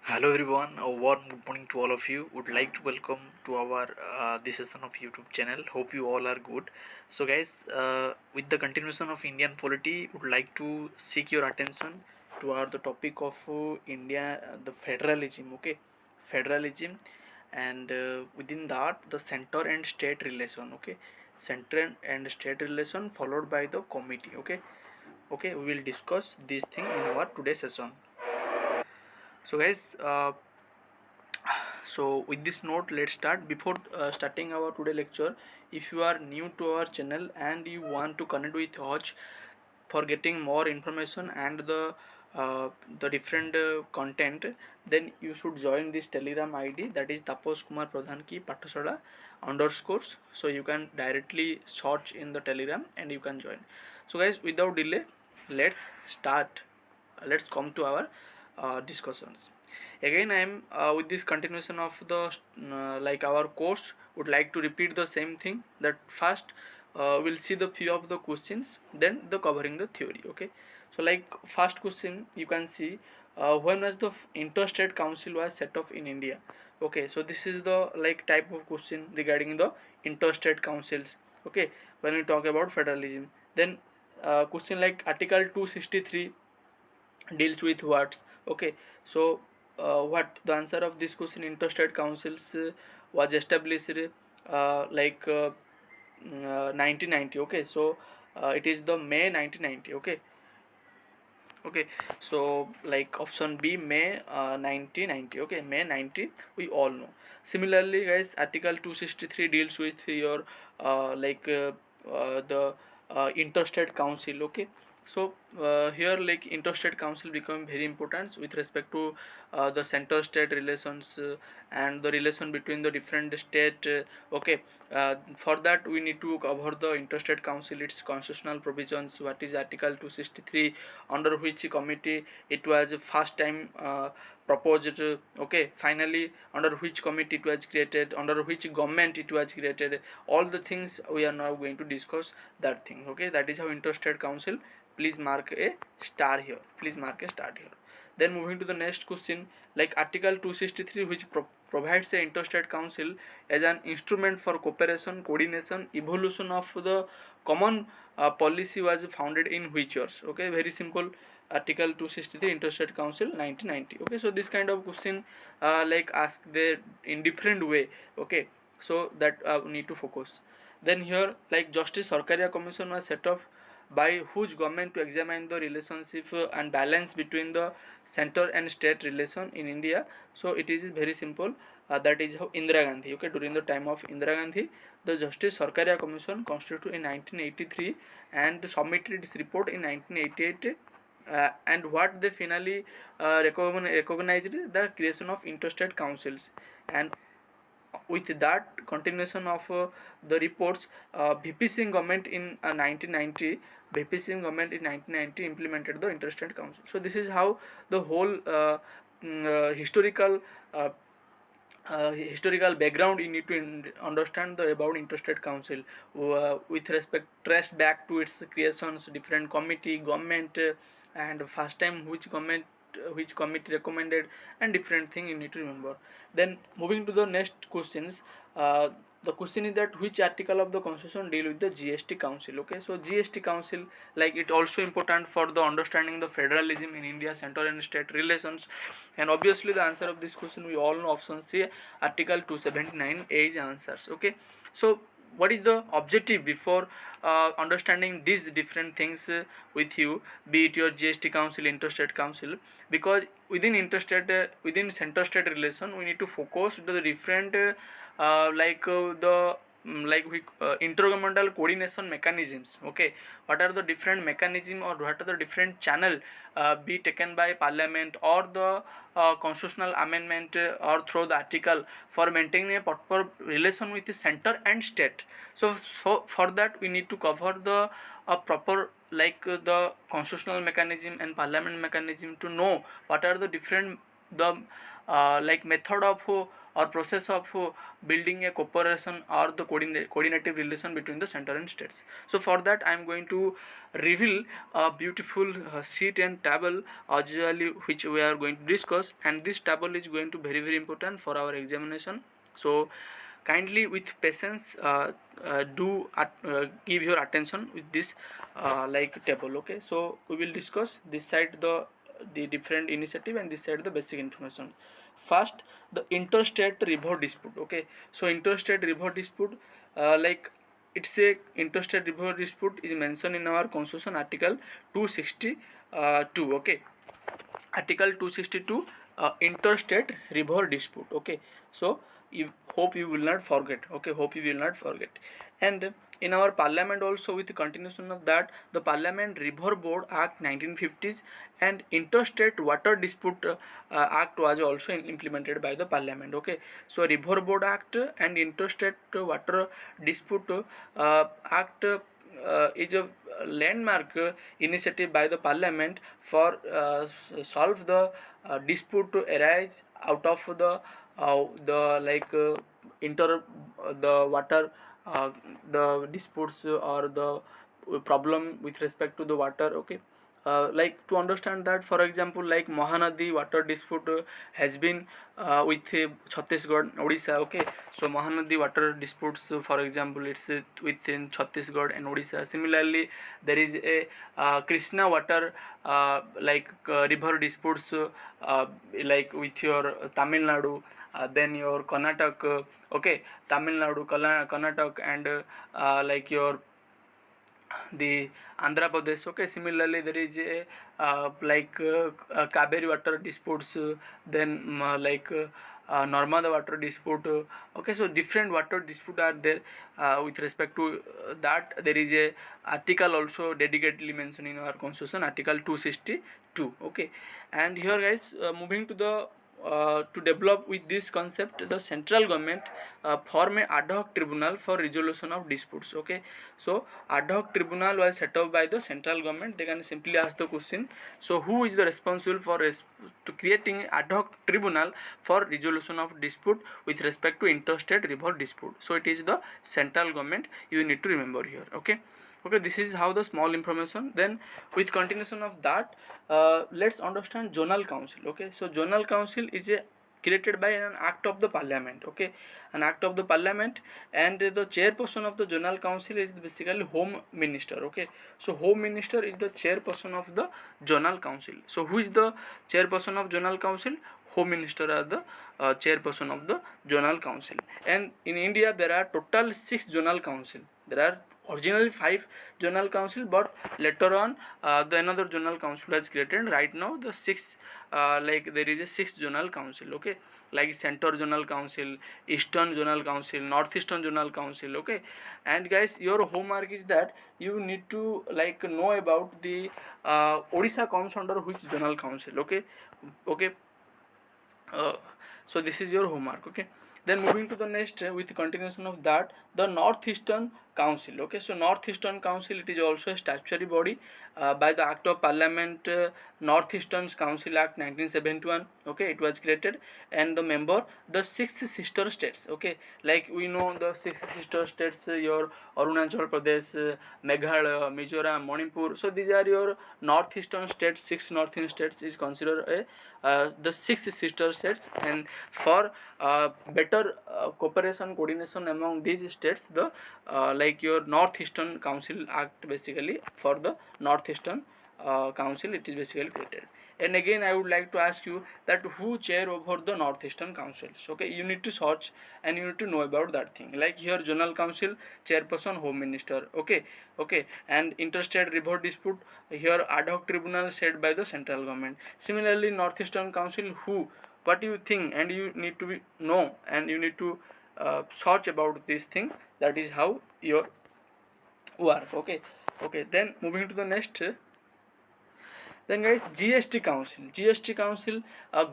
Hello everyone, a warm good morning to all of you. Would like to welcome to our this session of YouTube channel. Hope you all are good. So guys, with the continuation of Indian polity, would like to seek your attention toward the topic of India, the federalism. Okay, federalism, and within that the center and state relation. Okay, center and state relation followed by the committee. Okay, we will discuss this thing in our today's session. So guys, so with this note, let's start. Before starting our today lecture, if you are new to our channel and you want to connect with us for getting more information and the different content, then you should join this telegram id, that is Tapos Kumar Pradhan ki Pathashala underscores. So you can directly search in the telegram and you can join. So guys, without delay, let's start. Let's come to our discussions. Again, I am with this continuation of the like our course, would like to repeat the same thing, that first we'll see the few of the questions, then the covering the theory. Okay, so like first question you can see, when was the interstate council was set up in India. Okay, so this is the like type of question regarding the interstate councils. Okay, when we talk about federalism, then question like article 263 deals with what. Okay, so what the answer of this question, interstate councils was established 1990. Okay, so it is the May 1990. Okay, so like option B, May 1990. Okay, May 90, we all know. Similarly guys, article 263 deals with your the interstate council. Okay, so here like interstate council become very important with respect to the center state relations and the relation between the different state. Okay, for that we need to cover the interstate council, its constitutional provisions, what is article 263, under which committee it was first time proposed. Okay, finally under which committee it was created, under which government it was created, all the things we are now going to discuss that thing. Okay, that is how interstate council. Please mark a star here, please mark a star here. Then moving to the next question, like article 263, which provides a interstate council as an instrument for cooperation, coordination, evolution of the common policy, was founded in which years. Okay, very simple. Article 263, interstate council 1990. Okay, so this kind of question like ask there in different way. Okay, so that we need to focus. Then here like Justice Sarkaria Commission was set up by whose government to examine the relationship and balance between the center and state relation in India. So it is very simple. That is how Indira Gandhi. Okay, during the time of Indira Gandhi, the Justice Sarkaria Commission constituted in 1983 and submitted its report in 1988. And what they finally recognized the creation of interstate councils, and with that continuation of the reports, VP Singh government in 1990, VP Singh government in 1990 implemented the interstate council. So this is how the whole uh, historical background you need to understand the about interstate council, with respect traced back to its creations, different committee, government, and first time which government, which committee recommended, and different thing you need to remember. Then moving to the next questions, the question is that which article of the constitution deal with the GST council. Okay, so GST council, like it also important for the understanding the federalism in India, central and state relations. And obviously the answer of this question we all know, option C, article 279 is answers. Okay, so what is the objective before understanding these different things with you, be it your GST council, interstate council, because within interstate within center state relation we need to focus to the different the like we intergovernmental coordination mechanisms. Okay, what are the different mechanism or what are the different channel be taken by parliament or the constitutional amendment or through the article for maintaining a proper relation with the center and state. So for that we need to cover the proper the constitutional mechanism and parliament mechanism to know what are the different the like method of or process of building a cooperation or the coordinative relation between the center and states. So for that I am going to reveal a beautiful sheet and table usually which we are going to discuss, and this table is going to very important for our examination. So kindly with patience do give your attention with this like table. Okay, so we will discuss this side the different initiative and this side the basic information. First, the interstate river dispute. Okay, so interstate river dispute, like it's a interstate river dispute is mentioned in our constitution article 262. Okay, article 262, interstate river dispute. Okay, so you hope you will not forget. Okay, hope you will not forget. And in our parliament also, with the continuation of that, the parliament river board act 1950s and interstate water dispute act was also implemented by the parliament. Okay, so river board act and interstate water dispute act is a landmark initiative by the parliament for solve the dispute to arise out of the like inter the water the disputes or the problem with respect to the water. Okay, like to understand that, for example, like Mahanadi water dispute has been with Chhattisgarh, Odisha. Okay, so Mahanadi water disputes, for example, it's within Chhattisgarh and Odisha. Similarly, there is a Krishna water river disputes like with your Tamil Nadu, then your Karnataka. Okay, Tamil Nadu, Karnataka, and like your the Andhra Pradesh. Okay, similarly there is a Kaveri water disputes, then Narmada water dispute. Okay, so different water dispute are there. With respect to that, there is a article also dedicatedly mentioned in our constitution, article 262. Okay, and here guys, moving to the to develop with this concept, the central government form a ad hoc tribunal for resolution of disputes. Okay, so ad hoc tribunal was set up by the central government. They can simply ask the question, so who is the responsible for to creating ad hoc tribunal for resolution of dispute with respect to interstate river dispute? So it is the central government, you need to remember here. Okay, okay, this is how the small information. Then with continuation of that, let's understand zonal council. Okay, so zonal council is a created by an act of the parliament. Okay, an act of the parliament, and the chairperson of the zonal council is basically home minister. Okay, so home minister is the chairperson of the zonal council. So who is the chairperson of zonal council? Home minister are the chairperson of the zonal council. And in India there are total 6 zonal council. There are originally 5 zonal council, but later on the another zonal council was created. Right now the 6 there is a 6 zonal council. Okay, like center zonal council, eastern zonal council, northeastern zonal council. Okay, and guys, your homework is that you need to know about the Odisha comes under which zonal council. Okay, okay, so this is your homework. Okay, then moving to the next, with continuation of that, the northeastern council. Okay, so northeastern council, it is also a statutory body by the act of parliament, northeastern council act 1971. Okay, it was created, and the member the 6 sister states. Okay, like we know the 6 sister states, your Arunachal Pradesh, Meghalaya, Mizoram, Manipur. So these are your northeastern states. 6 northeastern states is considered a the 6 sister states, and for better cooperation coordination among these states, the your northeastern council act basically for the northeastern council, it is basically created. And again I would like to ask you that who chair over the northeastern councils. Okay, you need to search and you need to know about that thing. Like here zonal council chairperson home minister. Okay, okay, and interstate river dispute, here ad hoc tribunal set by the central government. Similarly northeastern council, who, what you think, and you need to know, and you need to search about this thing. That is how your work. Okay, okay, then moving to the next, then guys, GST council,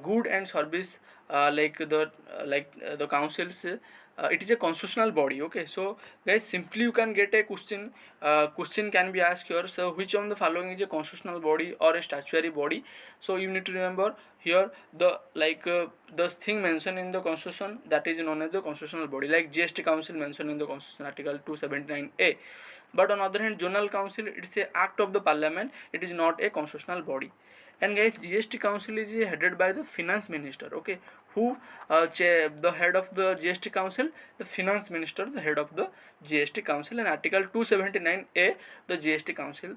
good and service, the councils it is a constitutional body. Okay, so guys, simply you can get a question. Question can be asked here. So which of the following is a constitutional body or a statutory body? So you need to remember here the the thing mentioned in the constitution, that is known as the constitutional body, like GST council mentioned in the constitution article 279A. But on other hand, zonal council, it's a act of the parliament, it is not a constitutional body. And guys, GST council is headed by the finance minister. Okay, who the head of the GST council, the finance minister, the head of the GST council. And article 279A, the GST council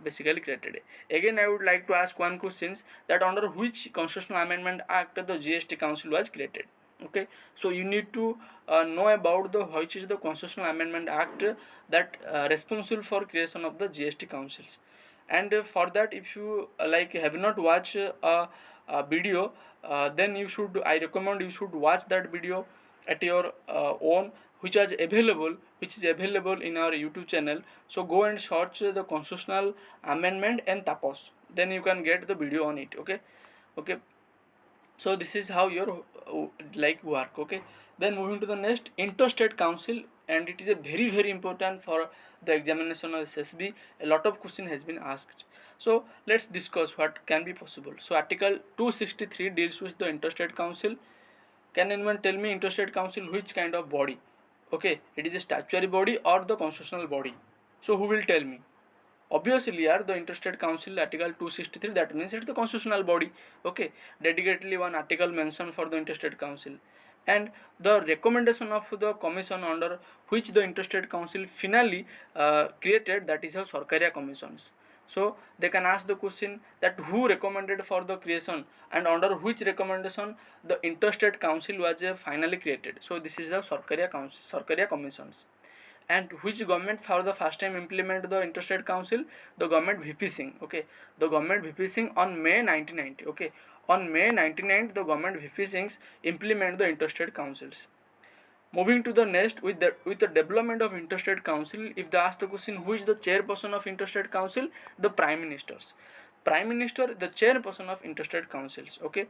basically created. Again, I would like to ask one question, that under which constitutional amendment act the GST council was created. Okay, so you need to know about the which is the constitutional amendment act that responsible for creation of the GST councils. And for that, if you have not watched a video, then you should, I recommend you should watch that video at your own, which is available in our YouTube channel. So go and search the constitutional amendment and tapos, then you can get the video on it. Okay, so this is how your work. Okay, then moving to the next, interstate council, and it is a very important for the examination of SSB. A lot of question has been asked, so let's discuss what can be possible. So article 263 deals with the interstate council. Can anyone tell me interstate council which kind of body? Okay, it is a statutory body or the constitutional body? So who will tell me? Obviously the interstate council, article 263, that means it's the constitutional body. Okay, dedicatedly one article mentioned for the interstate council. And the recommendation of the commission under which the interstate council finally created, that is how Sarkaria commissions. So they can ask the question that who recommended for the creation and under which recommendation the interstate council was finally created. So this is the Sarkaria commissions. And which government for the first time implemented the interstate council? The government VP Singh. Okay, the government VP Singh on May 1990. Okay, on May 1990, the government VP Singh implement the interstate councils. Moving to the next, with the development of interstate council, if they ask the question who is the chairperson of interstate council, the prime ministers. Prime minister, the chairperson of interstate councils. Okay,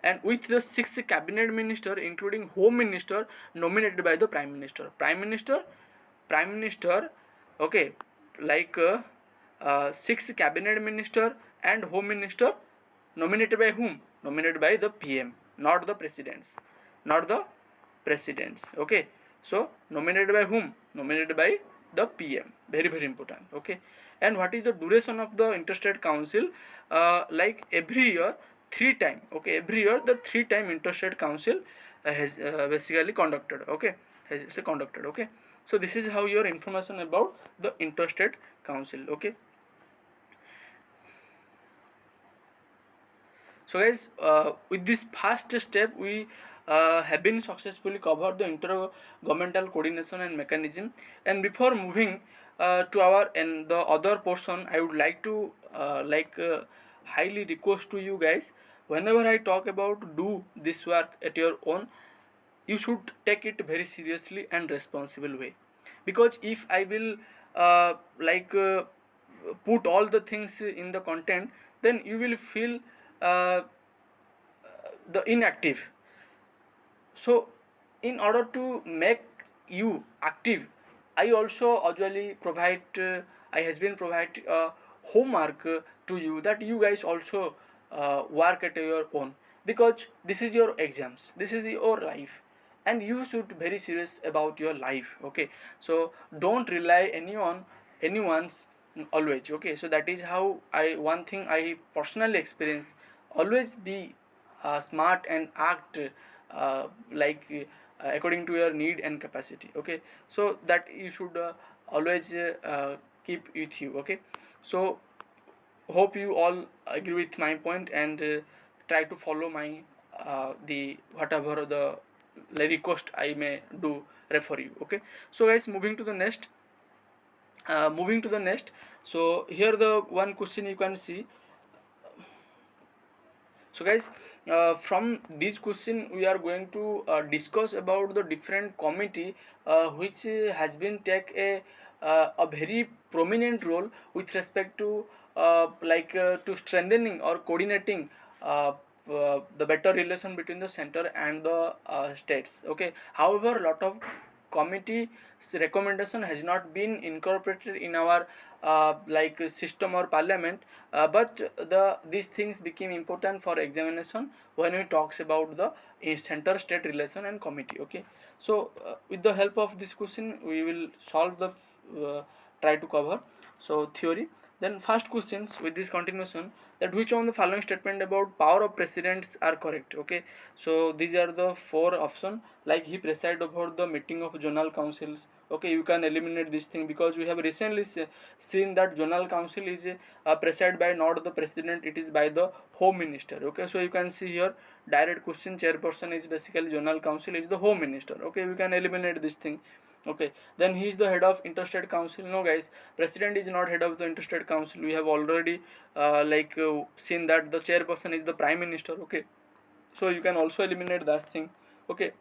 and with the 6th cabinet minister, including home minister, nominated by the prime minister. Prime minister, okay, 6th cabinet minister and home minister, nominated by whom? Nominated by the PM, not the presidents. Okay, so nominated by whom? Nominated by the PM. Very important. Okay, and what is the duration of the interstate council? Every year 3 times. Okay, every year the 3 time interstate council has basically conducted. Okay, Okay, so this is how your information about the interstate council. Okay, so guys, with this first step, we have been successfully covered the intergovernmental coordination and mechanism. And before moving to our and the other portion, I would like to highly request to you guys, whenever I talk about do this work at your own, you should take it very seriously and responsible way. Because if I will put all the things in the content, then you will feel the inactive. So in order to make you active, I also usually provide I has been provide homework to you, that you guys also work at your own, because this is your exams, this is your life, and you should very serious about your life. Okay, so don't rely anyone's always. Okay, so that is how one thing I personally experience, always be smart and act according to your need and capacity. Okay, so that you should always keep with you. Okay, so hope you all agree with my point and try to follow my the whatever the request I may do refer you. Okay, so guys, moving to the next. So here the one question you can see. So guys, from this question we are going to discuss about the different committee which has been take a very prominent role with respect to to strengthening or coordinating the better relation between the center and the states. Okay, however, lot of committee's recommendation has not been incorporated in our like system or parliament, but these things became important for examination when we talks about the center state relation and committee. Okay, so with the help of this question we will solve the try to cover. So theory, then first questions with this continuation, that which one of the following statement about power of presidents are correct. Okay, so these are the four options, like he preside over the meeting of zonal councils. Okay, you can eliminate this thing because we have recently seen that zonal council is presided by not the president, it is by the home minister. Okay, so you can see here direct question, chairperson is basically zonal council is the home minister. Okay, we can eliminate this thing. Okay, then he is the head of interstate council. No guys, president is not head of the interstate council. We have already seen that the chairperson is the prime minister. Okay, so you can also eliminate that thing. Okay,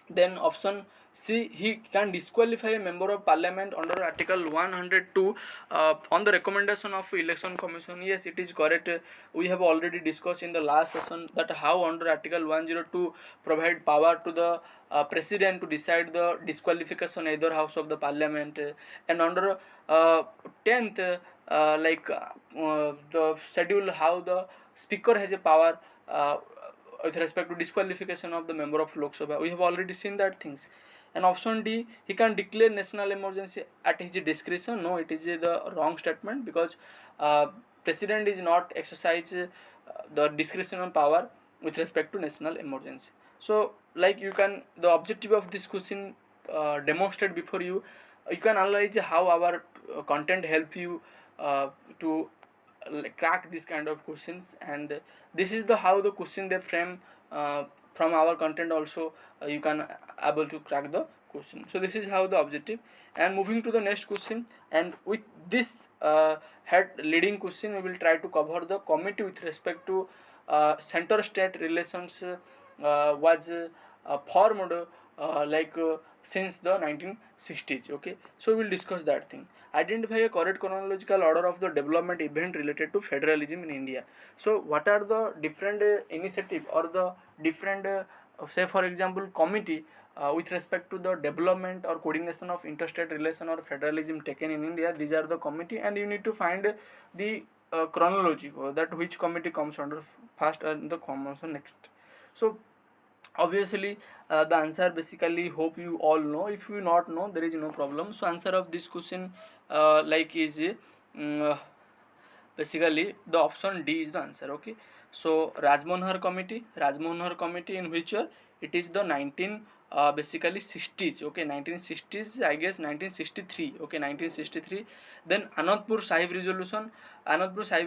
then option C, he can disqualify a member of parliament under article 102 on the recommendation of election commission. Yes, it is correct. We have already discussed in the last session that how under article 102 provide power to the president to decide the disqualification either house of the parliament, and under 10th the schedule how the speaker has a power with respect to disqualification of the member of Lok Sabha. We have already seen that things. And option D, he can declare national emergency at his discretion. No, it is the wrong statement, because president is not exercise the discretional power with respect to national emergency. So like you can, the objective of this question demonstrate before you, you can analyze how our content help you to crack this kind of questions, and this is the how the question they frame from our content also you can able to crack the question. So this is how the objective. And moving to the next question, and with this head leading question we will try to cover the committee with respect to center state relations was formed since the 1960s. Okay, so we will discuss that thing. Identify a correct chronological order of the development event related to federalism in India. So what are the different initiative or the different say for example committee with respect to the development or coordination of interstate relation or federalism taken in India? These are the committee, and you need to find the chronology that which committee comes under first and the comes next. So obviously the answer basically hope you all know. If you not know, there is no problem. So answer of this question is basically the option D is the answer. Okay, so Rajmohan committee in which year? It is the 19 basically 60s. Okay, 1960s, I guess 1963. Okay, 1963. Then Anandpur Sahib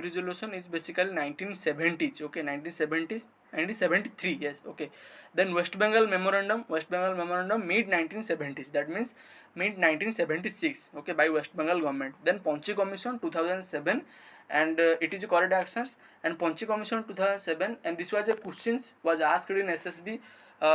resolution is basically 1970s. Okay, 1970s, 1973. Yes. Okay, then West Bengal memorandum mid 1970s, that means mid 1976. Okay, by West Bengal government. Then Panchi commission 2007, and it is correct answers. And Panchi commission 2007, and this was a questions was asked in SSB.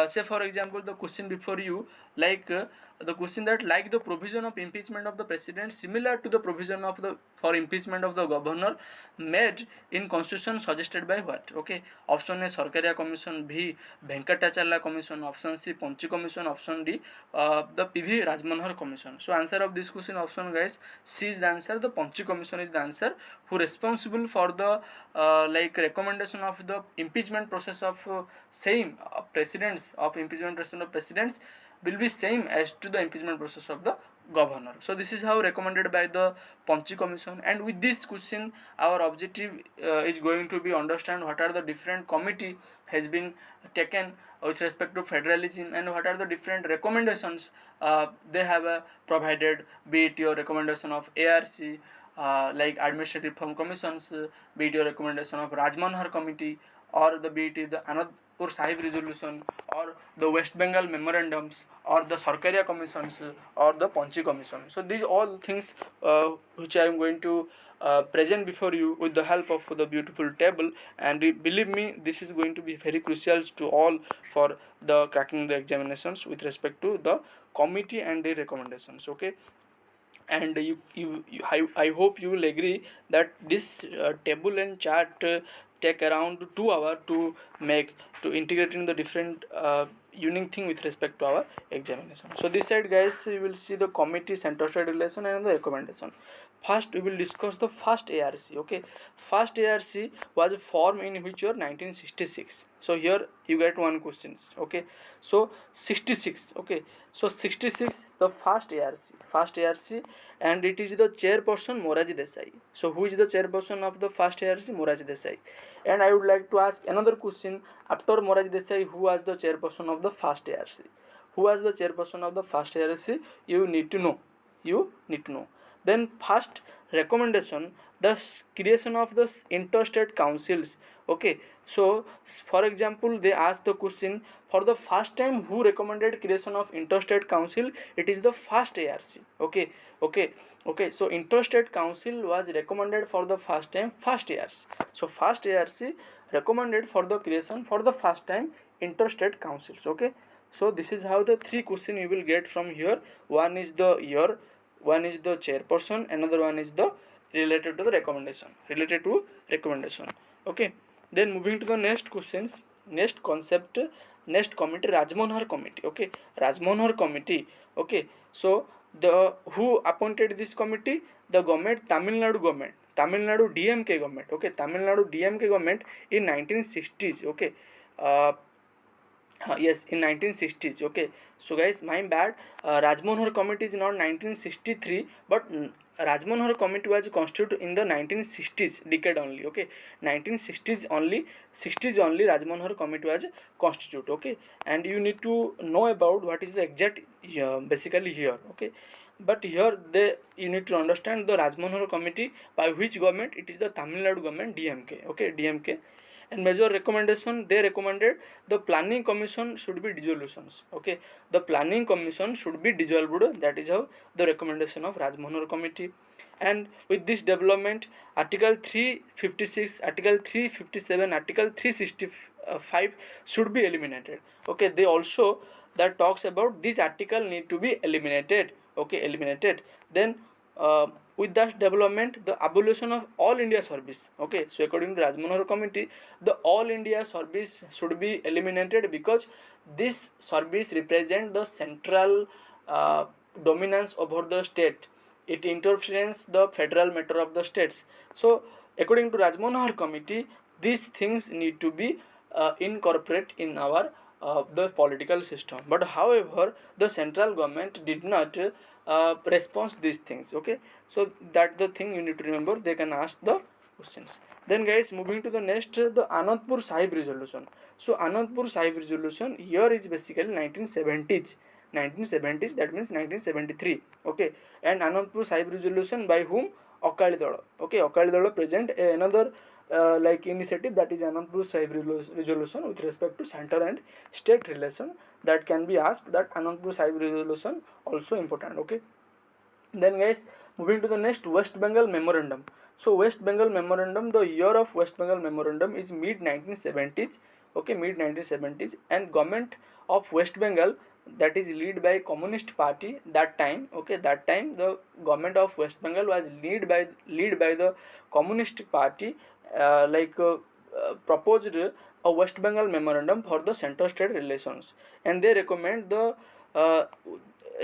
Say for example the question before you, the question that like the provision of impeachment of the president similar to the provision of the for impeachment of the governor made in constitution suggested by what? Okay, option A Sarkaria commission, B Venkatacharya commission, option C Panchi commission, option D the PV Rajmanohar commission. So answer of this question option guys, C is the answer. The Panchi commission is the answer, who responsible for the recommendation of the impeachment process of same presidents of impeachment process of presidents will be same as to the impeachment process of the governor. So this is how recommended by the Panchi commission. And with this question our objective is going to be understand what are the different committee has been taken with respect to federalism, and what are the different recommendations they have provided, be it your recommendation of ARC, like administrative reform commissions, be it your recommendation of Rajmanohar committee, or the be it the Anandpur Sahib resolution, or the West Bengal memorandums, or the Sarkaria commissions, or the Panchi commission. So these all things which I am going to present before you with the help of the beautiful table, and believe me this is going to be very crucial to all for the cracking the examinations with respect to the committee and the recommendations. Okay, and I hope you will agree that this table and chart take around 2 hours to make, to integrating the different unique thing with respect to our examination. So this side guys, you will see the committee, center state relation and the recommendation. First we will discuss the first ARC. Okay, first ARC was formed in which year? 1966. So here you get one questions. Okay, so 66. Okay, so 66 the first ARC, and it is the chairperson Moraji Desai. So who is the chairperson of the first ARC? Moraji Desai. And I would like to ask another question, after Moraji Desai, who was the chairperson of the first ARC? Who was the chairperson of the first ARC? You need to know. Then first recommendation, the creation of the interstate councils. Okay, so for example, they ask the question, for the first time who recommended creation of interstate council? It is the first ARC. Okay, so interstate council was recommended for the first time, first ARC. So first ARC recommended for the creation for the first time interstate councils. Okay, so this is how the three question you will get from here. One is the year, one is the chairperson, another one is the related to the recommendation, Okay, then moving to the next questions, next concept, next committee, Rajmohan Committee. Okay, Rajmohan Committee. Okay, so the who appointed this committee? The government, Tamil Nadu DMK government. Okay, Tamil Nadu DMK government in 1960s. Okay, yes, in 1960s. Okay, so guys, my bad, Rajmohan Committee is not 1963, but Rajmohan Committee was constituted in the 1960s decade only. Okay, 1960s only, 60s only Rajmohan Committee was constituted. Okay, and you need to know about what is the exact basically here. Okay, but here you need to understand the Rajmohan Committee by which government? It is the Tamil Nadu government, DMK. Okay, DMK. And major recommendation, they recommended the planning commission should be dissolutions. Okay, the planning commission should be dissolved. That is how the recommendation of Rajmohan Committee. And with this development, article 356, article 357, article 365 should be eliminated. Okay, they also that talks about this article need to be eliminated. Okay, eliminated. Then with that development, the abolition of all India service. Okay, so according to Rajmohan Committee, the all India service should be eliminated because this service represent the central dominance over the state. It interferes the federal matter of the states. So according to Rajmohan Committee, these things need to be incorporate in our the political system. But however, the central government did not respond these things. Okay, so that the thing you need to remember. They can ask the questions. Then guys, moving to the next, the Anandpur Sahib resolution. So Anandpur Sahib resolution here is basically 1970s. That means 1973. Okay, and Anandpur Sahib resolution by whom? Akali Dala. Okay, Akali Dala present another like initiative, that is Anandpur Sahib resolution with respect to center and state relation. That can be asked, that Anandpur Sahib resolution also important. Okay, then guys, moving to the next, West Bengal memorandum. So West Bengal memorandum, the year of West Bengal memorandum is mid 1970s. Okay, mid 1970s, and government of West Bengal, that is led by Communist Party that time. Okay, that time the government of West Bengal was led by the Communist Party, proposed a West Bengal memorandum for the center-state relations, and they recommend the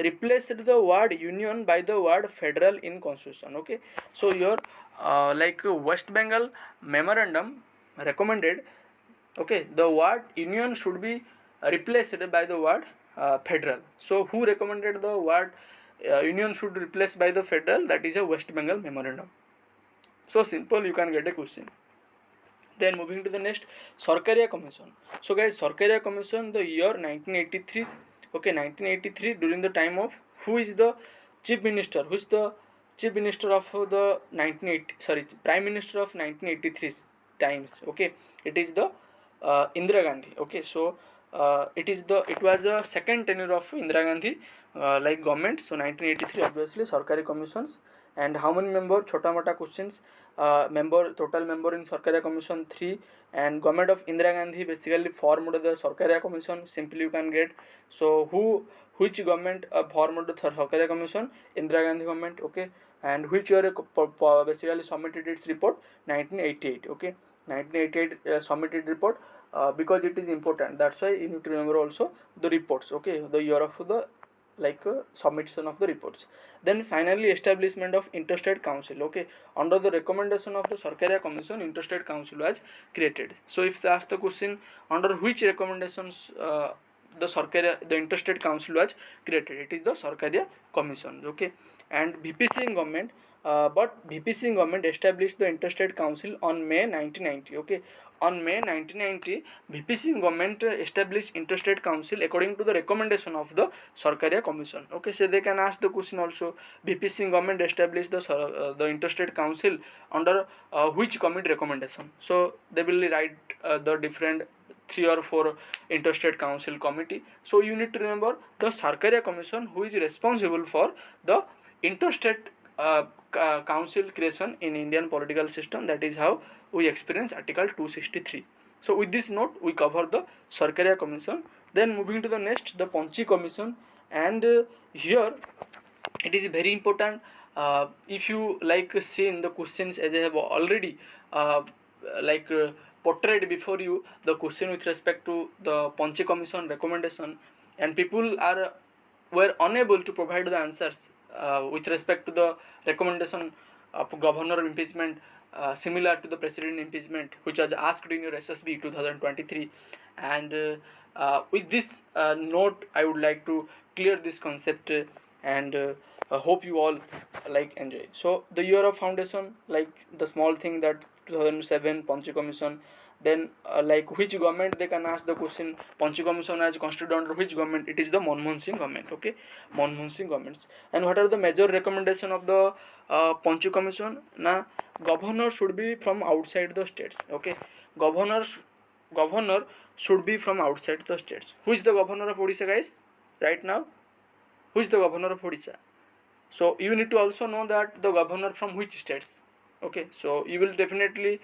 replaced the word union by the word federal in constitution. Okay, so your West Bengal memorandum recommended, okay, the word union should be replaced by the word federal. So who recommended the word union should replace by the federal? That is a West Bengal memorandum. So simple, you can get a question. Then moving to the next, Sarkaria Commission. So guys, Sarkaria Commission, the year 1983. Okay, 1983, during the time of who is the chief minister? Who is the chief minister of the prime minister of 1983 times? Okay, it is the Indira Gandhi. Okay, so it was a second tenure of Indira Gandhi government. So 1983, obviously Sarkari commissions. And how many member? Chota mota questions. Total member in Sarkaria Commission 3, and government of Indira Gandhi basically formed the Sarkaria Commission. Simply you can get. So which government formed the Sarkaria Commission? Indira Gandhi government. Okay, and which year basically submitted its report? 1988. Okay, 1988 submitted report, because it is important. That's why you need to remember also the reports. Okay, the year of the submission of the reports. Then finally establishment of interstate council. Okay, under the recommendation of the Sarkaria Commission, interstate council was created. So if they ask the question under which recommendations the interstate council was created, it is the Sarkaria Commission. Okay, and VPC government, but VPC government established the interstate council on May 1990. Okay, on May 1990, VPC government established interstate council according to the recommendation of the Sarkaria Commission. Okay, so they can ask the question also, VPC government established the interstate council under which committee recommendation. So they will write the different 3 or 4 interstate council committee. So you need to remember the Sarkaria Commission, who is responsible for the interstate council creation in Indian political system. That is how we experience Article 263. So with this note, we cover the Sarkaria Commission. Then moving to the next, the Panchi Commission, and here it is very important. If you seen the questions, as I have already portrayed before you the question with respect to the Panchi Commission recommendation, and people were unable to provide the answers with respect to the recommendation of governor impeachment, similar to the president impeachment, which was asked in your SSB 2023. And with this note, I would like to clear this concept, and hope you all enjoy. So the year of foundation, the small thing, that 2007 Panchi Commission. Then which government, they can ask the question, Panchi Commission has constituted under which government? It is the Manmohan Singh government. Okay, Manmohan Singh governments. And what are the major recommendation of the Panchi Commission? Now, governor should be from outside the states. Okay, governor should be from outside the states. Who is the governor of Odisha, guys? Right now, who is the governor of Odisha? So you need to also know that the governor from which states. Okay, so you will definitely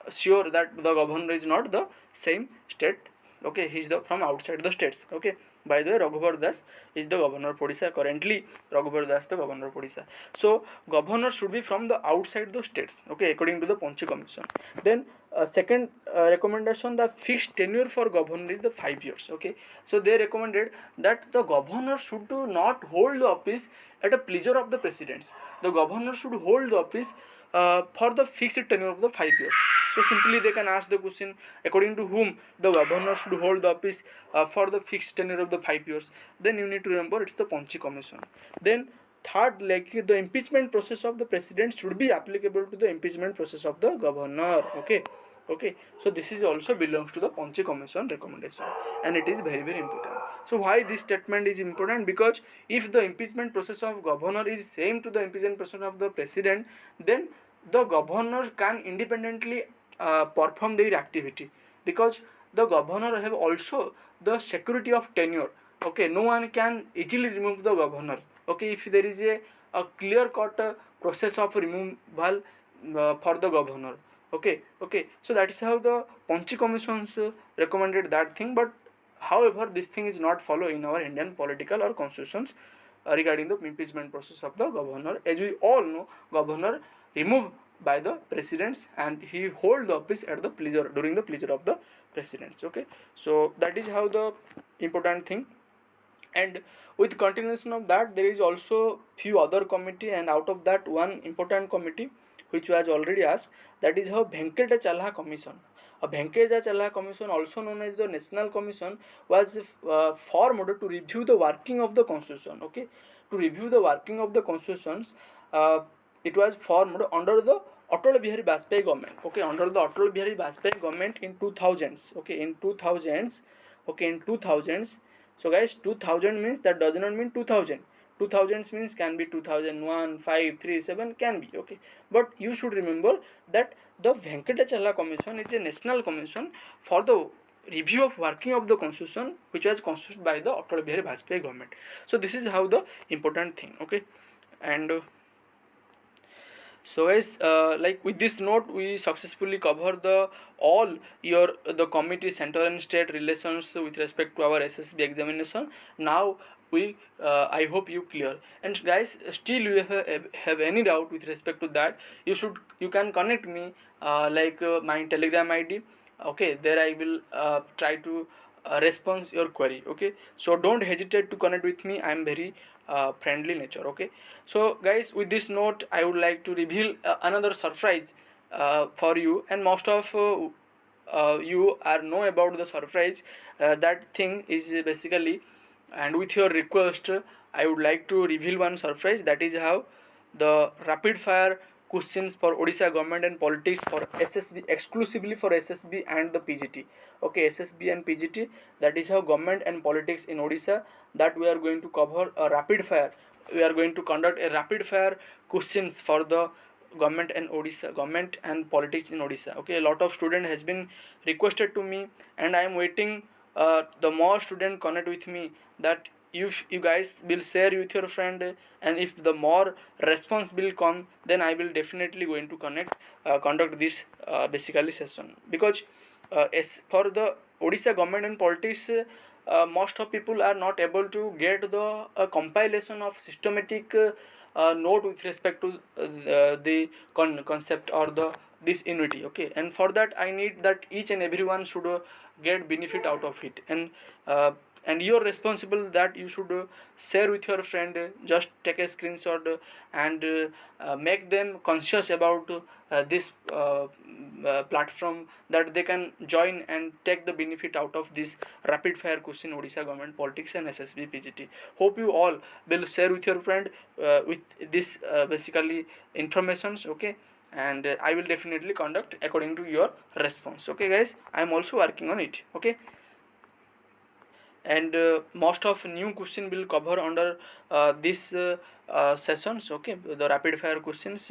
sure that the governor is not the same state. Okay, he is from outside the states. Okay, by the way, Raghubar Das is the governor of Odisha currently. Raghubar Das the governor of Odisha. So governor should be from the outside the states. Okay, according to the Panchi Commission. Then second recommendation, the fixed tenure for governor is the 5 years. Okay, so they recommended that the governor should not hold the office at a pleasure of the presidents. The governor should hold the office for the fixed tenure of the 5 years. So simply they can ask the question, according to whom the governor should hold the office for the fixed tenure of the 5 years. Then you need to remember it's the Panchi Commission. Then third, the impeachment process of the president should be applicable to the impeachment process of the governor. Okay, so this is also belongs to the Panchi Commission recommendation, and it is very, very important. So why this statement is important? Because if the impeachment process of governor is same to the impeachment process of the president, then the governor can independently perform their activity, because the governor have also the security of tenure. Okay, no one can easily remove the governor. Okay, if there is a clear cut process of removal for the governor. Okay, so that is how the Panchi Commissions recommended that thing. But however, this thing is not followed in our Indian political or constitutions regarding the impeachment process of the governor. As we all know, governor removed by the presidents, and he hold the office at the pleasure, during the pleasure of the presidents. Okay, so that is how the important thing. And with continuation of that, there is also few other committee, and out of that one important committee which was already asked, that is how Venkatachala Commission. A Venkatachala Commission, also known as the National Commission, was formed to review the working of the constitution. Okay, to review the working of the constitutions. It was formed under the Atal Bihari Vajpayee government. Okay, under the Atal Bihari Vajpayee government in 2000s. Okay, in 2000s. Okay, in 2000s. So guys, 2000 means, that does not mean 2000. 2000s means can be 2001, 5, 3, 7, can be. Okay, but you should remember that the Venkatachala Commission is a national commission for the review of working of the constitution, which was constituted by the Atal Bihari Vajpayee government. So this is how the important thing. Okay, and so guys, with this note, we successfully cover the committee, central and state relations with respect to our SSB examination. Now I hope you clear. And guys, still you have any doubt with respect to that, you can connect me, my Telegram ID. Okay, there I will try to respond your query. Okay, so don't hesitate to connect with me. I am very friendly nature. Okay, so guys, with this note I would like to reveal another surprise for you, and most of you are know about the surprise. That thing is basically, and with your request, I would like to reveal one surprise. That is how the rapid fire questions for Odisha government and politics for SSB, exclusively for SSB and the PGT. Okay, SSB and PGT, that is how government and politics in Odisha, that we are going to cover a rapid fire. We are going to conduct a rapid fire questions for the government and politics in Odisha. Okay, a lot of student has been requested to me, and I am waiting the more student connect with me, that if you guys will share with your friend, and if the more response will come, then I will definitely going to conduct this basically session. Because as for the Odisha government and politics, most of people are not able to get the compilation of systematic note with respect to the concept or the this unity. Okay, and for that I need that each and everyone should get benefit out of it. And you're responsible that you should share with your friend, just take a screenshot, and make them conscious about this platform, that they can join and take the benefit out of this rapid fire question Odisha government politics and SSB PGT. Hope you all will share with your friend with this basically informations. Okay, and I will definitely conduct according to your response. Okay guys, I am also working on it. Okay, and most of new question will cover under this sessions. Okay, the rapid fire questions,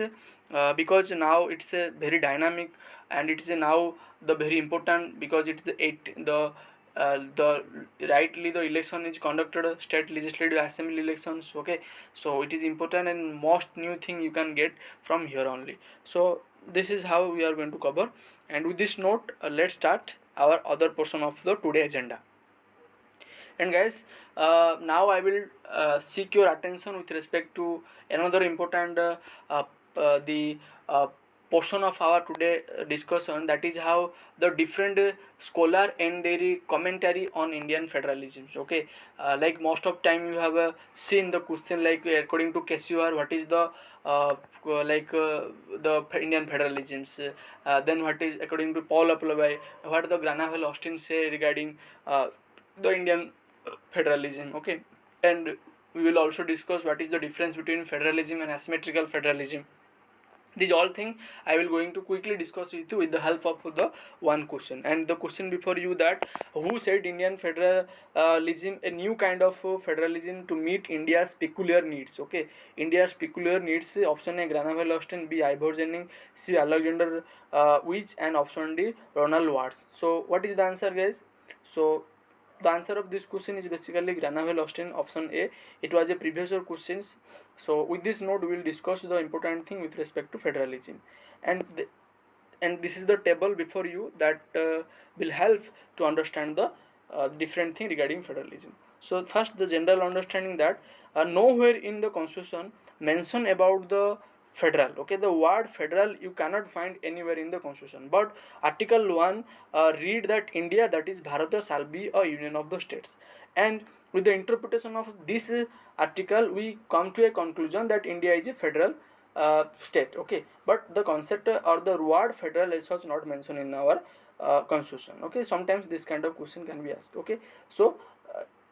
because now it's a very dynamic, and it's a now the very important, because it's the rightly the election is conducted, state legislative assembly elections. Okay, so it is important and most new thing you can get from here only. So this is how we are going to cover. And with this note, let's start our other portion of the today agenda. And guys, now I will seek your attention with respect to another important uh, the portion of our today discussion, that is how the different scholar and their commentary on Indian federalism. Okay, like most of time you have seen the question, like according to KCR, what is the the Indian federalisms, then what is according to Paul Appleby, what the Granavel Austin say regarding the Indian federalism. Okay, and we will also discuss what is the difference between federalism and asymmetrical federalism. These all things I will going to quickly discuss with you with the help of the one question. And the question before you, that who said Indian federalism a new kind of federalism to meet India's peculiar needs? Okay, India's peculiar needs, option A Granavel Austin, B Ivor Jennings, C Alexander Which, and option D Ronald Watts. So what is the answer guys? So the answer of this question is basically Granavel Austin, option A. It was a previous year questions. So with this note, we will discuss the important thing with respect to federalism, and and this is the table before you that will help to understand the different thing regarding federalism. So first, the general understanding that nowhere in the constitution mention about the federal. Okay, the word federal you cannot find anywhere in the constitution, but article 1 read that India, that is Bharata, shall be a union of the states. And with the interpretation of this article, we come to a conclusion that India is a federal state. Okay, but the concept or the word federal is such not mentioned in our constitution. Okay, sometimes this kind of question can be asked. Okay, so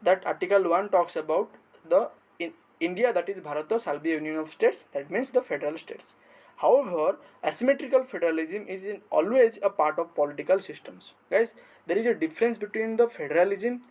that article 1 talks about the in India, that is Bharata, shall be a union of states, that means the federal states. However, asymmetrical federalism is always a part of political systems. Guys, there is a difference between the federalism.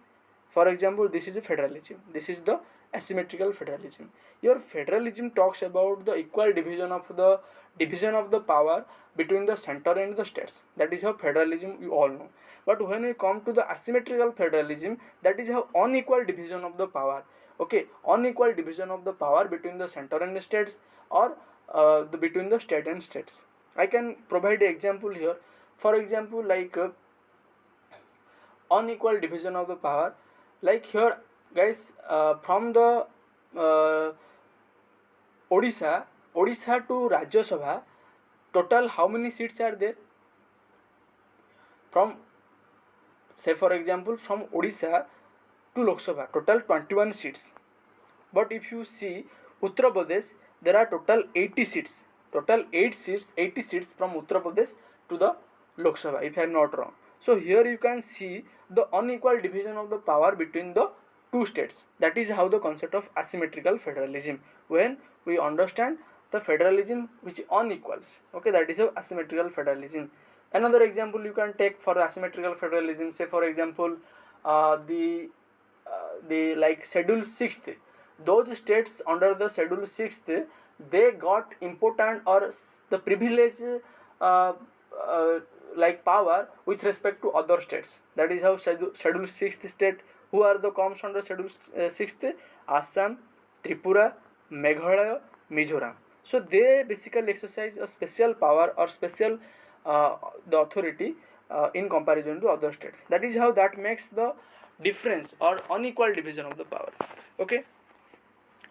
For example, this is a federalism, this is the asymmetrical federalism. Your federalism talks about the equal division of the power between the center and the states. That is how federalism you all know. But when we come to the asymmetrical federalism, that is how unequal division of the power. Okay, unequal division of the power between the center and the states, or between the state and states. I can provide an example here. For example, like unequal division of the power, like here guys, from the uh, Odisha to Rajya Sabha, total how many seats are there? From, say for example, from Odisha to Lok Sabha, total 21 seats. But if you see Uttar Pradesh, there are total 80 seats. Total 8 seats, 80 seats from Uttar Pradesh to the Lok Sabha, if I am not wrong. So here you can see the unequal division of the power between the two states. That is how the concept of asymmetrical federalism. When we understand the federalism which unequals, okay, that is how asymmetrical federalism. Another example you can take for asymmetrical federalism, say for example, the like schedule 6th, those states under the schedule 6th, they got important or the privilege, uh, uh, like power with respect to other states. That is how schedule 6th state, who are the comes under schedule 6th, Assam, Tripura, Meghalaya, Mizoram. So they basically exercise a special power or special the authority in comparison to other states. That is how that makes the difference or unequal division of the power. Okay.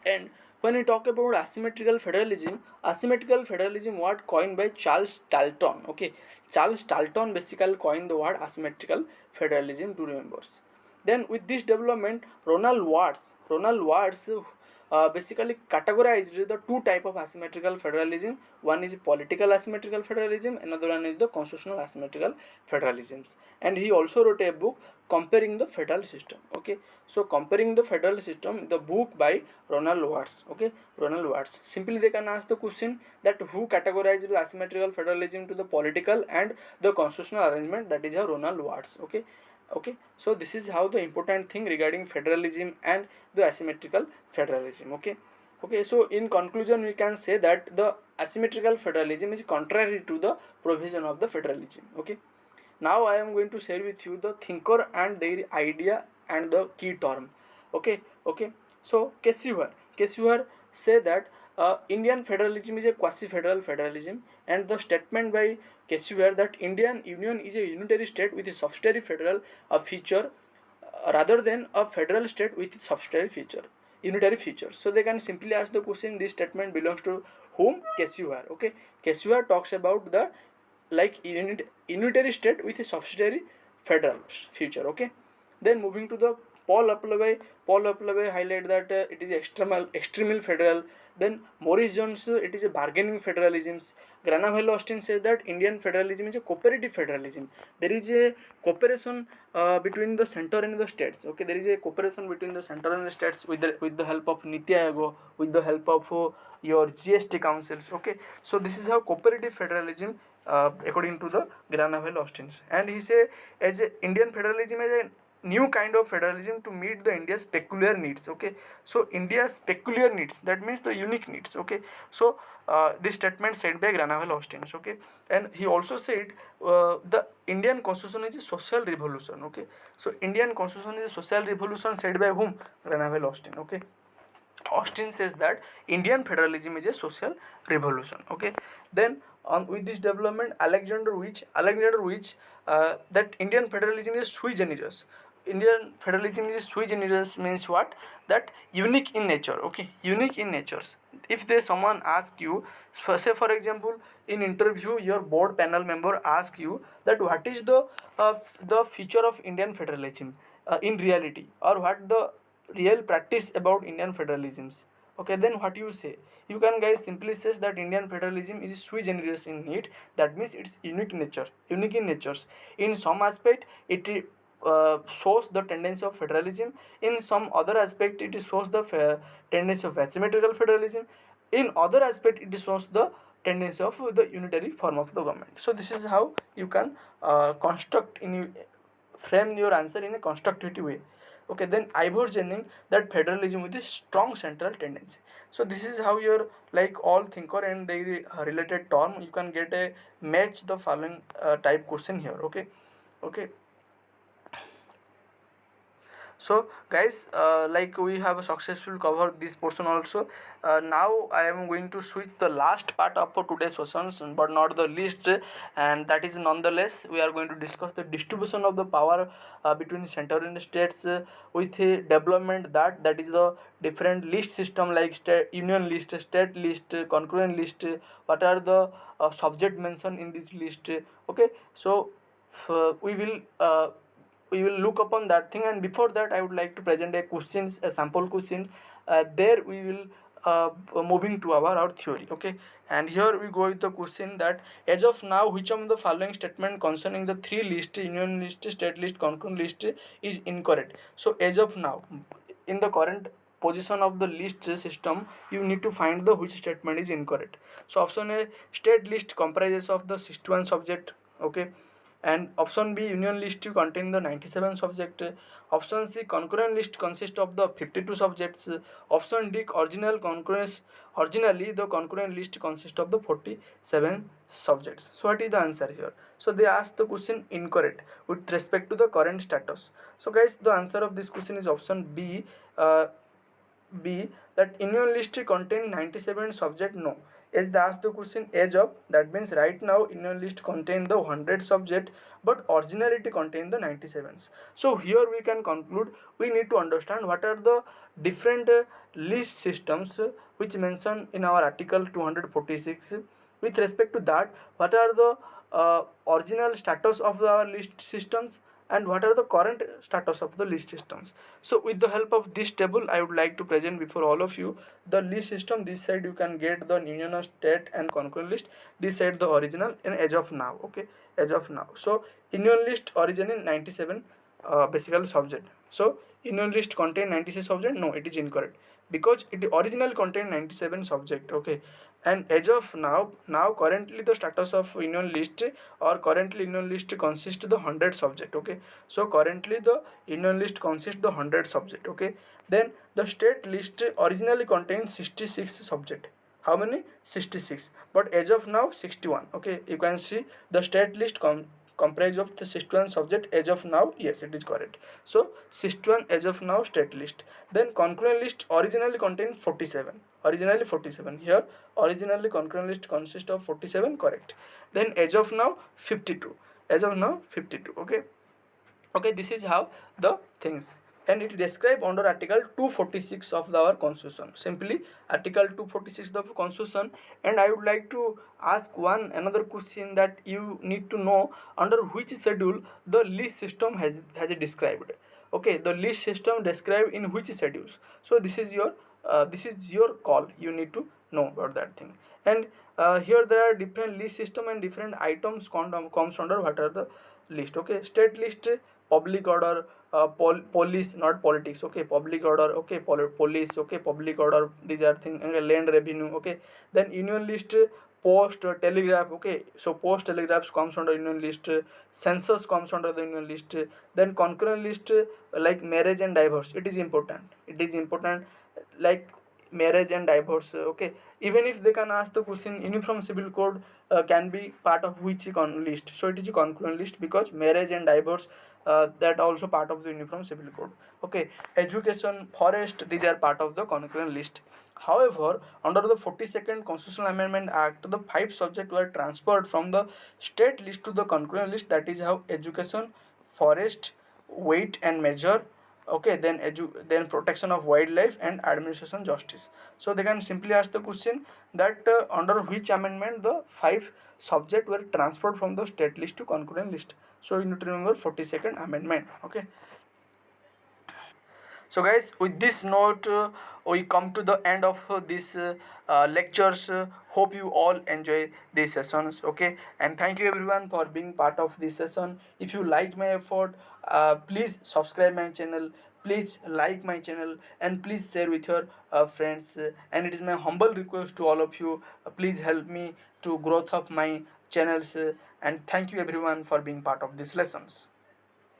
And when we talk about asymmetrical federalism word coined by Charles Talton. Okay, Charles Talton basically coined the word asymmetrical federalism to members. Then with this development, Ronald Watts basically categorized the two type of asymmetrical federalism. One is political asymmetrical federalism, another one is the constitutional asymmetrical federalisms. And he also wrote a book comparing the federal system. Okay, so comparing the federal system, the book by Ronald Watts. Okay, Ronald Watts. Simply they can ask the question that who categorized the asymmetrical federalism to the political and the constitutional arrangement. That is how Ronald Watts. Okay, so this is how the important thing regarding federalism and the asymmetrical federalism. Okay, so in conclusion we can say that the asymmetrical federalism is contrary to the provision of the federalism. Okay, now I am going to share with you the thinker and their idea and the key term. Okay, so Keshuar say that Indian federalism is a quasi-federal federalism, and the statement by Keshuar that Indian Union is a unitary state with a subsidiary federal feature rather than a federal state with subsidiary feature, unitary feature. So they can simply ask the question, this statement belongs to whom? Keshuar. Okay, Keshuar talks about the like unitary state with a subsidiary federal feature. Okay, then moving to the Paul Appleby highlight that it is extremal federal. Then Maurice Jones, it is a bargaining federalism. Granaville Austin says that Indian federalism is a cooperative federalism. There is a cooperation between the center and the states. Okay, there is a cooperation between the center and the states with the help of Niti Aayog, with the help of your GST councils. Okay, so this is how cooperative federalism according to the Granaville Austin. And he said as a Indian federalism is a new kind of federalism to meet the India's peculiar needs. Okay, so India's peculiar needs, that means the unique needs. Okay, so this statement said by Granaville Austin. Okay, and he also said the Indian constitution is a social revolution. Okay, so Indian constitution is a social revolution said by whom? Granaville Austin. Okay, Austin says that Indian federalism is a social revolution. Okay, then on with this development, Alexander Which that Indian federalism is sui generis. Indian federalism is sui generis means what? That unique in nature. Okay, unique in natures. If there someone asks you, say for example, in interview, your board panel member ask you that what is the feature of Indian federalism in reality, or what the real practice about Indian federalisms. Okay, then what you say? You can guys simply says that Indian federalism is sui generis in need. That means it's unique nature, unique in natures. In some aspect, it shows the tendency of federalism. In some other aspect, it shows the tendency of asymmetrical federalism. In other aspect, it shows the tendency of the unitary form of the government. So this is how you can construct in frame your answer in a constructive way. Okay, then Ivor Jennings that federalism with a strong central tendency. So this is how your like all thinker and the related term you can get a match the following type question here. Okay, So guys, like we have successfully covered this portion also. Now I am going to switch the last part of today's sessions, but not the least, and that is nonetheless we are going to discuss the distribution of the power between center and states with a development that is the different list system like state union list, state list, concurrent list. What are the subject mentioned in this list? Okay, so we will look upon that thing, and before that I would like to present a questions, a sample question. There we will moving to our theory. Okay, and here we go with the question that as of now which of the following statement concerning the three list, union list, state list, concurrent list, is incorrect. So as of now, in the current position of the list system, you need to find the which statement is incorrect. So option A, state list comprises of the 61 subject. Okay, and option B, union list to contain the 97 subject. Option C, concurrent list consists of the 52 subjects. Option D, originally the concurrent list consists of the 47 subjects. So what is the answer here? So they asked the question incorrect with respect to the current status. So guys, the answer of this question is option B. B, that union list contain 97 subject. No, as they asked the question age of, that means right now union list contain the 100 subject, but originality contain the 97s. So here we can conclude, we need to understand what are the different list systems which mentioned in our article 246. With respect to that, what are the original status of our list systems, and what are the current status of the list systems. So with the help of this table, I would like to present before all of you the list system. This side you can get the union of state and concurrent list, this side the original and as of now. Okay, as of now, so union list origin in 97 basically subject. So union list contain 96 subject. No, it is incorrect, because it original contain 97 subject. Okay, and as of now currently the status of union list, or currently union list consists the 100 subject. Okay, so currently the union list consists the 100 subject. Okay, then the state list originally contains 66 subject. How many? 66, but as of now 61. Okay, you can see the state list comprised of the 61 subject as of now. Yes, it is correct. So 61 as of now state list. Then concurrent list originally contained 47. Originally 47. Here originally concurrent list consists of 47. Correct. Then as of now 52. As of now 52. Okay. Okay, this is how the things, and it is described under article 246 of our constitution. Simply article 246 of the constitution. And I would like to ask one another question, that you need to know under which schedule the list system has described. Okay, the list system described in which schedules. So this is your call, you need to know about that thing. And here there are different list system, and different items comes under what are the list. Okay, state list, public order, police, not politics. Okay, public order. Okay, police. Okay, public order, these are things. Okay, land revenue. Okay, then union list, post, telegraph. Okay, so post telegraphs comes under union list, census comes under the union list. Then concurrent list, like marriage and divorce, it is important, like marriage and divorce. Okay, even if they can ask the question uniform civil code can be part of which list, so it is a concurrent list, because marriage and divorce, that also part of the uniform civil code. Okay, education, forest, these are part of the concurrent list. However, under the 42nd Constitutional Amendment Act, the five subjects were transferred from the state list to the concurrent list. That is how education, forest, weight and measure. Okay, then protection of wildlife and administration justice. So they can simply ask the question that under which amendment the five subjects were transferred from the state list to concurrent list. So you need to remember 42nd Amendment. Okay. So guys, with this note, we come to the end of this lectures. Hope you all enjoy these sessions. Okay, and thank you everyone for being part of this session. If you like my effort, please subscribe my channel, please like my channel, and please share with your friends. And it is my humble request to all of you, please help me to growth of my channels. And thank you everyone for being part of these lessons.